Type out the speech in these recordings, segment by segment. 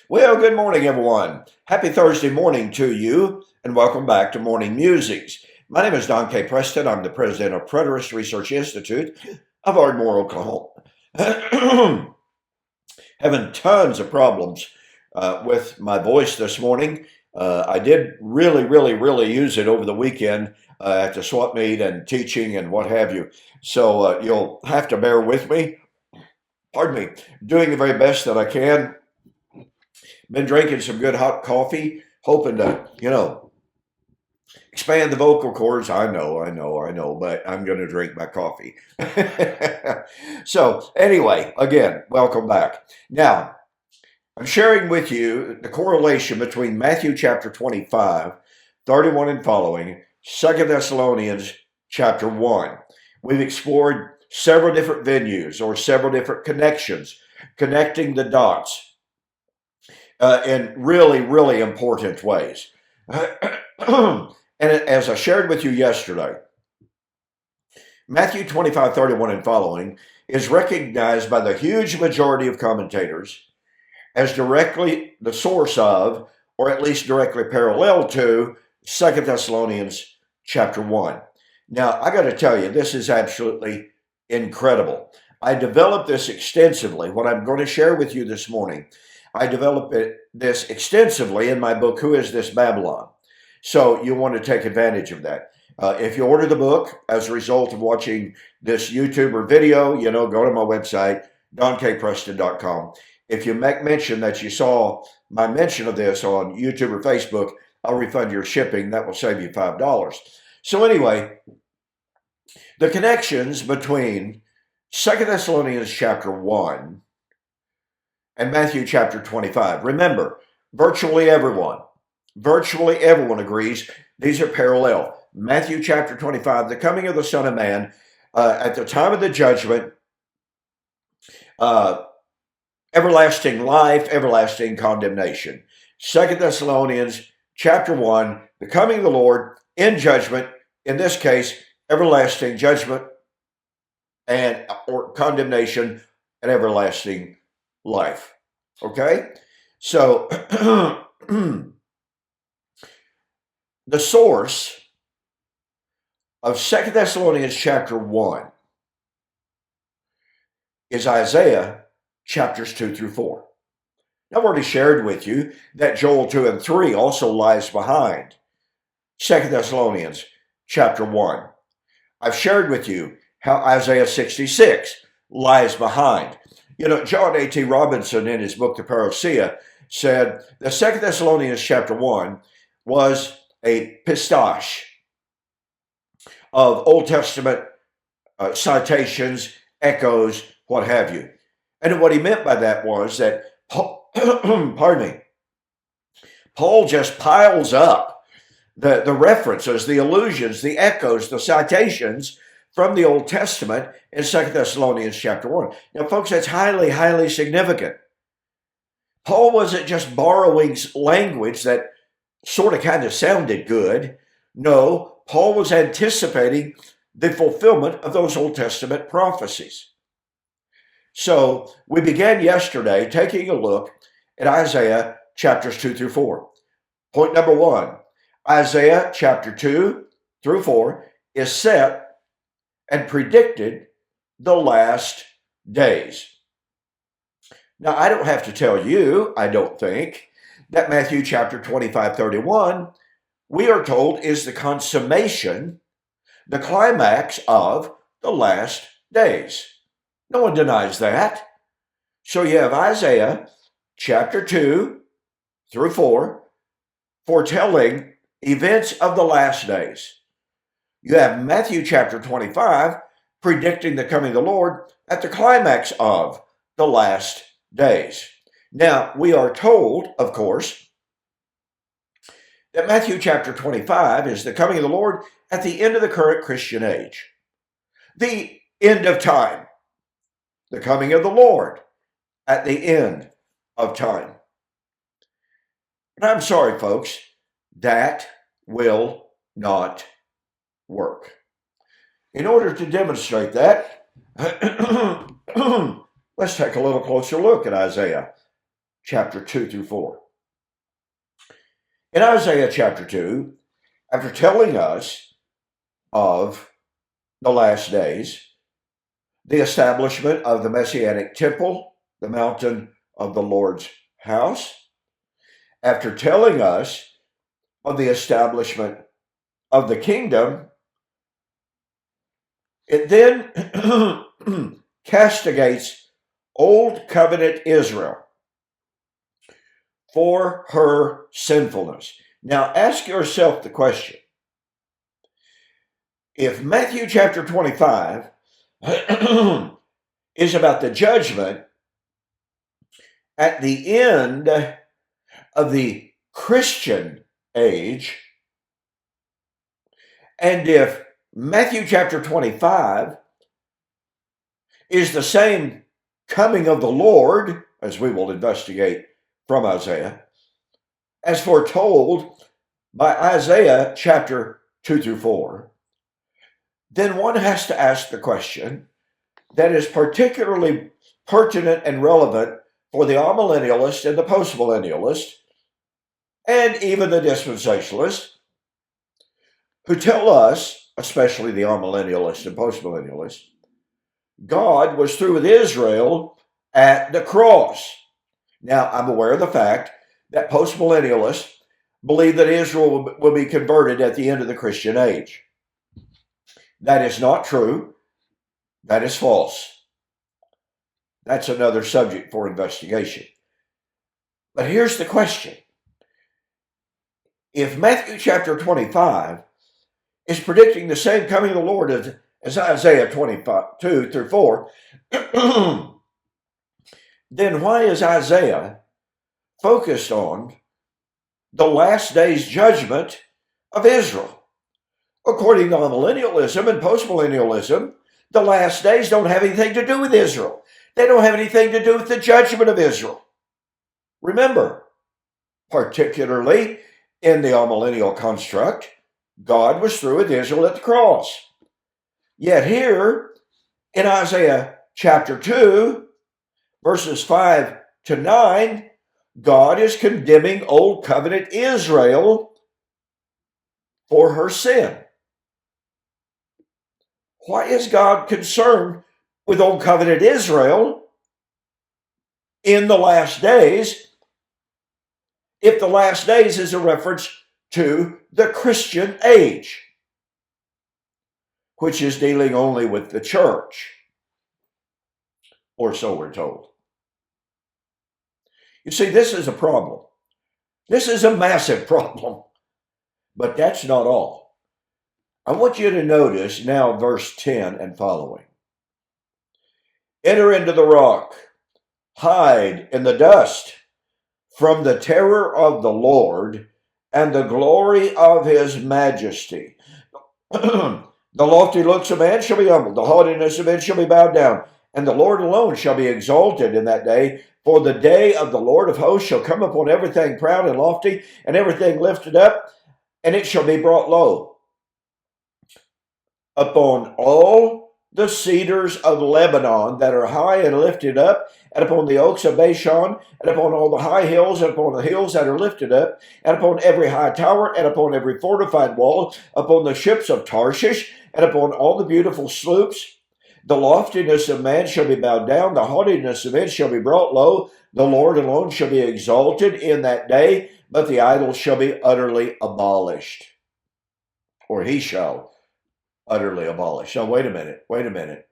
Well, good morning, everyone. Happy Thursday morning to you, and welcome back to Morning Musings. My name is Don K. Preston. I'm the president of Preterist Research Institute of Ardmore, Oklahoma. Having tons of problems with my voice this morning. I did really use it over the weekend at the swap meet and teaching and what have you. So you'll have to bear with me. Pardon me. Doing the very best that I can. Been drinking some good hot coffee, hoping to, expand the vocal cords. I know, but I'm going to drink my coffee. So, anyway, again, welcome back. Now, I'm sharing with you the correlation between Matthew chapter 25, 31 and following, 2 Thessalonians chapter 1. We've explored several different venues or several different connections, connecting the dots in really important ways. And as I shared with you yesterday, Matthew 25, 31 and following is recognized by the huge majority of commentators as directly the source of, or at least directly parallel to, 2 Thessalonians chapter 1. Now, I got to tell you, this is absolutely incredible. I developed this extensively. What I'm going to share with you this morning, I developed this extensively in my book, Who Is This Babylon? So you want to take advantage of that. If you order the book as a result of watching this YouTube or video, go to my website, donkpreston.com. If you make mention that you saw my mention of this on YouTube or Facebook, I'll refund your shipping. That will save you $5. So anyway, the connections between 2 Thessalonians chapter 1 and Matthew chapter 25. Remember, virtually everyone agrees these are parallel. Matthew chapter 25, the coming of the Son of Man, at the time of the judgment, everlasting life, everlasting condemnation. 2 Thessalonians chapter 1, the coming of the Lord in judgment, in this case, everlasting judgment and or condemnation and everlasting life. Okay? So the source of 2 Thessalonians chapter 1 is Isaiah chapters 2 through 4. Now, I've already shared with you that Joel 2 and 3 also lies behind 2 Thessalonians chapter 1. I've shared with you how Isaiah 66 lies behind. John A.T. Robinson in his book, The Parousia, said that 2 Thessalonians chapter 1 was a pistache of Old Testament citations, echoes, what have you. And what he meant by that was that, Paul just piles up the references, the allusions, the echoes, the citations from the Old Testament in 2 Thessalonians chapter 1. Now, folks, that's highly significant. Paul wasn't just borrowing language that sort of kind of sounded good. No, Paul was anticipating the fulfillment of those Old Testament prophecies. So we began yesterday taking a look at Isaiah chapters 2 through 4. Point number 1, Isaiah chapter 2 through 4 is set and predicted the last days. Now, I don't have to tell you, I don't think, that Matthew chapter 25, 31, we are told is the consummation, the climax of the last days. No one denies that. So you have Isaiah chapter 2 through 4 foretelling events of the last days. You have Matthew chapter 25 predicting the coming of the Lord at the climax of the last days. Now, we are told, of course, that Matthew chapter 25 is the coming of the Lord at the end of the current Christian age. The end of time. The coming of the Lord at the end of time. And I'm sorry, folks, that will not work. In order to demonstrate that, let's take a little closer look at Isaiah chapter 2 through 4. In Isaiah chapter 2, after telling us of the last days, the establishment of the Messianic temple, the mountain of the Lord's house, after telling us of the establishment of the kingdom, it then castigates Old Covenant Israel for her sinfulness. Now ask yourself the question. If Matthew chapter 25 is about the judgment at the end of the Christian age, and if Matthew chapter 25 is the same coming of the Lord, as we will investigate from Isaiah, as foretold by Isaiah chapter 2 through 4, then one has to ask the question that is particularly pertinent and relevant for the amillennialist and the postmillennialist, and even the dispensationalist, who tell us, especially the amillennialist and postmillennialist, God was through with Israel at the cross. Now, I'm aware of the fact that postmillennialists believe that Israel will be converted at the end of the Christian age. That is not true. That is false. That's another subject for investigation. But here's the question. If Matthew chapter 25 is predicting the same coming of the Lord as Isaiah 2 through 4, then why is Isaiah focused on the last day's judgment of Israel? According to millennialism and postmillennialism, the last days don't have anything to do with Israel. They don't have anything to do with the judgment of Israel. Remember, particularly in the amillennial construct, God was through with Israel at the cross. Yet here in Isaiah chapter 2, verses 5 to 9, God is condemning Old Covenant Israel for her sin. Why is God concerned with Old Covenant Israel in the last days if the last days is a reference to the Christian age, which is dealing only with the church, or so we're told? You see, this is a problem. This is a massive problem. But that's not all. I want you to notice now verse 10 and following. Enter into the rock, hide in the dust from the terror of the Lord and the glory of his majesty. The lofty looks of man shall be humbled, the haughtiness of men shall be bowed down, and the Lord alone shall be exalted in that day. For the day of the Lord of hosts shall come upon everything proud and lofty, and everything lifted up, and it shall be brought low. Upon all the cedars of Lebanon that are high and lifted up, and upon the oaks of Bashan, and upon all the high hills, and upon the hills that are lifted up, and upon every high tower, and upon every fortified wall, upon the ships of Tarshish, and upon all the beautiful sloops. The loftiness of man shall be bowed down, the haughtiness of men shall be brought low. The Lord alone shall be exalted in that day, but the idols shall be utterly abolished. Or he shall utterly abolish. Now, wait a minute.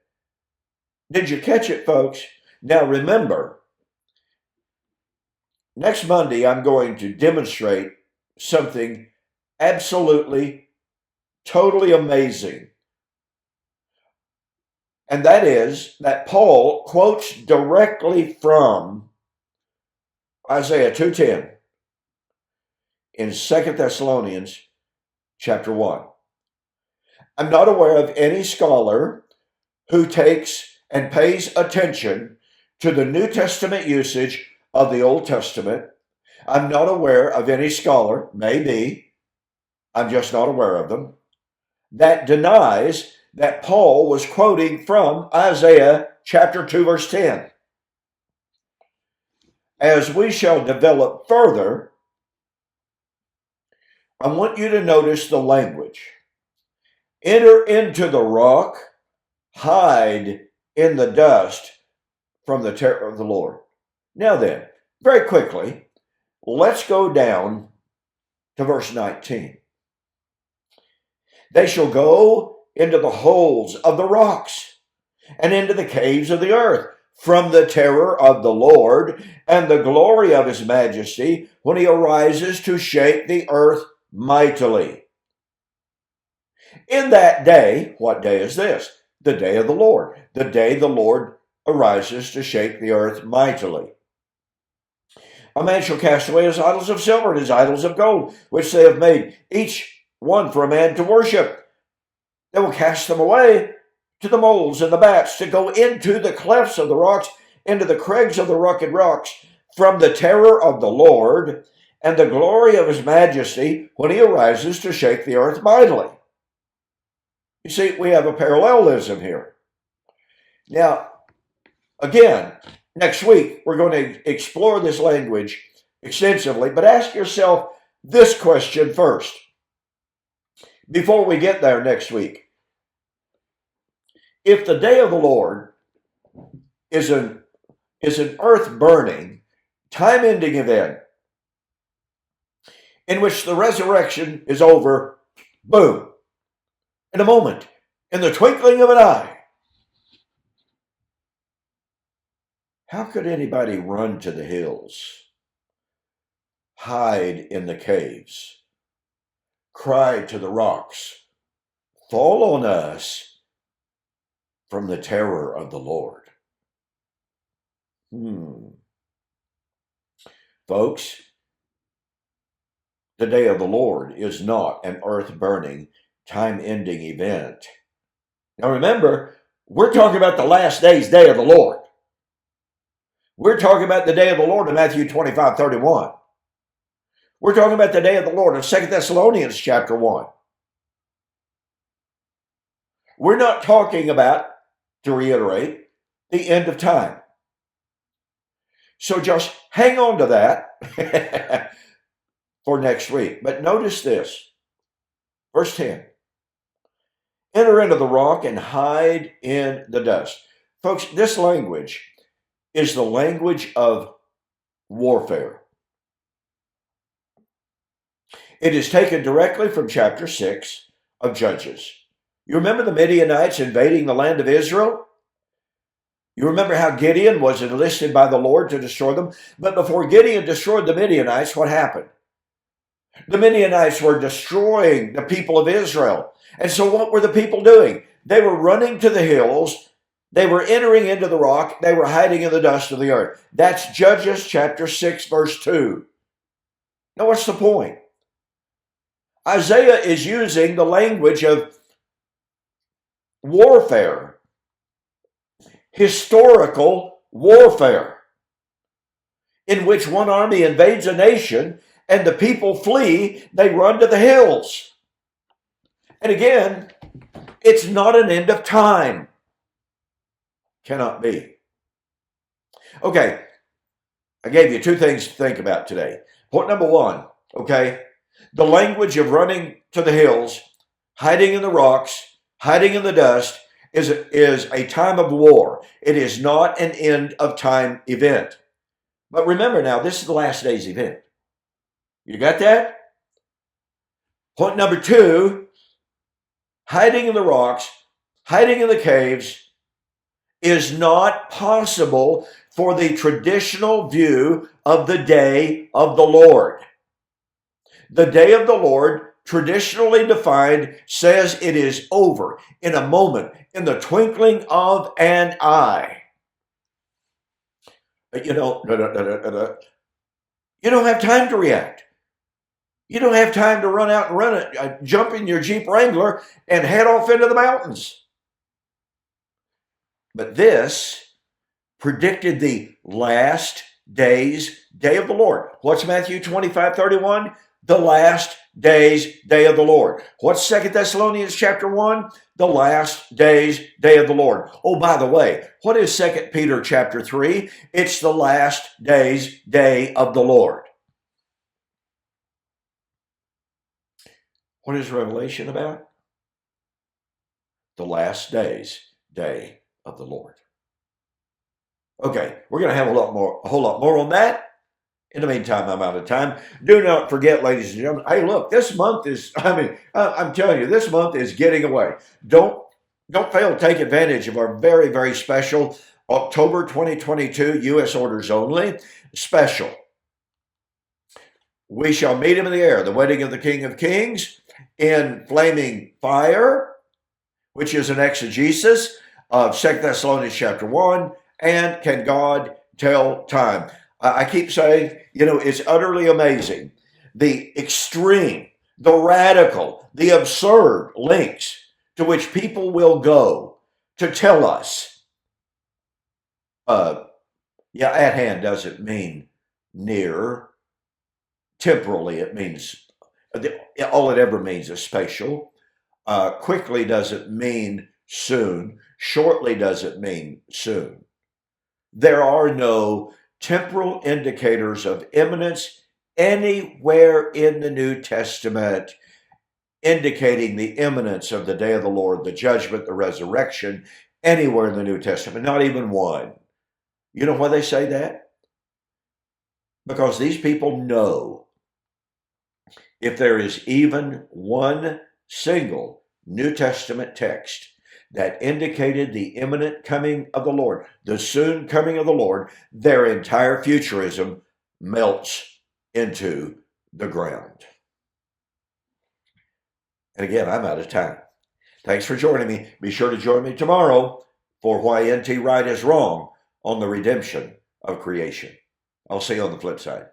Did you catch it, folks? Now, remember, next Monday, I'm going to demonstrate something absolutely, totally amazing. And that is that Paul quotes directly from Isaiah 2:10 in 2 Thessalonians chapter 1. I'm not aware of any scholar who takes and pays attention to the New Testament usage of the Old Testament. I'm not aware of any scholar, maybe, I'm just not aware of them, that denies that Paul was quoting from Isaiah chapter 2, verse 10. as we shall develop further, I want you to notice the language. Enter into the rock, hide in the dust from the terror of the Lord. Now then, very quickly, let's go down to verse 19. They shall go into the holes of the rocks and into the caves of the earth from the terror of the Lord and the glory of his majesty when he arises to shake the earth mightily. In that day, what day is this? The day of the Lord, the day the Lord arises to shake the earth mightily. A man shall cast away his idols of silver and his idols of gold, which they have made, each one for a man to worship. They will cast them away to the moles and the bats, to go into the clefts of the rocks, into the crags of the rugged rocks, from the terror of the Lord and the glory of his majesty when he arises to shake the earth mightily. You see, we have a parallelism here. Now, again, next week, we're going to explore this language extensively, but ask yourself this question first before we get there next week. If the day of the Lord is an earth-burning, time-ending event in which the resurrection is over, boom, in a moment, in the twinkling of an eye, how could anybody run to the hills, hide in the caves, cry to the rocks, fall on us from the terror of the Lord? Folks, the day of the Lord is not an earth-burning, time-ending event. Now remember, we're talking about the last day's day of the Lord. We're talking about the day of the Lord in Matthew 25:31. We're talking about the day of the Lord in 2 Thessalonians chapter 1. We're not talking about, to reiterate, the end of time. So just hang on to that for next week. But notice this, verse 10. Enter into the rock and hide in the dust. Folks, this language is the language of warfare. It is taken directly from chapter 6 of Judges. You remember the Midianites invading the land of Israel? You remember how Gideon was enlisted by the Lord to destroy them? But before Gideon destroyed the Midianites, what happened? The Midianites were destroying the people of Israel. And so what were the people doing? They were running to the hills. They were entering into the rock. They were hiding in the dust of the earth. That's Judges chapter 6, verse 2. Now, what's the point? Isaiah is using the language of warfare, historical warfare, in which one army invades a nation and the people flee. They run to the hills. And again, it's not an end of time. Cannot be. Okay, I gave you two things to think about today. Point number one, okay, the language of running to the hills, hiding in the rocks, hiding in the dust is a time of war. It is not an end of time event. But remember now, this is the last day's event. You got that? Point number two, hiding in the rocks, hiding in the caves, is not possible for the traditional view of the day of the Lord. The day of the Lord, traditionally defined, says it is over in a moment, in the twinkling of an eye. You know, you don't have time to react. You don't have time to run out and jump in your Jeep Wrangler and head off into the mountains. But this predicted the last day of the Lord. What's Matthew 25:31? the last days, day of the Lord. What's 2 Thessalonians chapter 1? The last days, day of the Lord. Oh, by the way, what is 2 Peter chapter 3? It's the last days, day of the Lord. What is Revelation about? The last days, day of the Lord. Okay, we're going to have a whole lot more on that. In the meantime, I'm out of time. Do not forget, ladies and gentlemen, hey, look, this month is, I'm telling you, this month is getting away. Don't fail to take advantage of our very, very special October 2022 U.S. orders only special. We shall meet him in the air, the wedding of the King of Kings, in flaming fire, which is an exegesis of 2 Thessalonians chapter 1, and Can God Tell Time? I keep saying, it's utterly amazing. The extreme, the radical, the absurd lengths to which people will go to tell us, at hand doesn't mean near. Temporally, it means, all it ever means is spatial. Quickly doesn't mean soon. Shortly doesn't mean soon. There are no temporal indicators of imminence anywhere in the New Testament indicating the imminence of the day of the Lord, the judgment, the resurrection, anywhere in the New Testament, not even one. You know why they say that? Because these people know if there is even one single New Testament text that indicated the imminent coming of the Lord, the soon coming of the Lord, their entire futurism melts into the ground. And again, I'm out of time. Thanks for joining me. Be sure to join me tomorrow for Why N.T. Wright is Wrong on the redemption of creation. I'll see you on the flip side.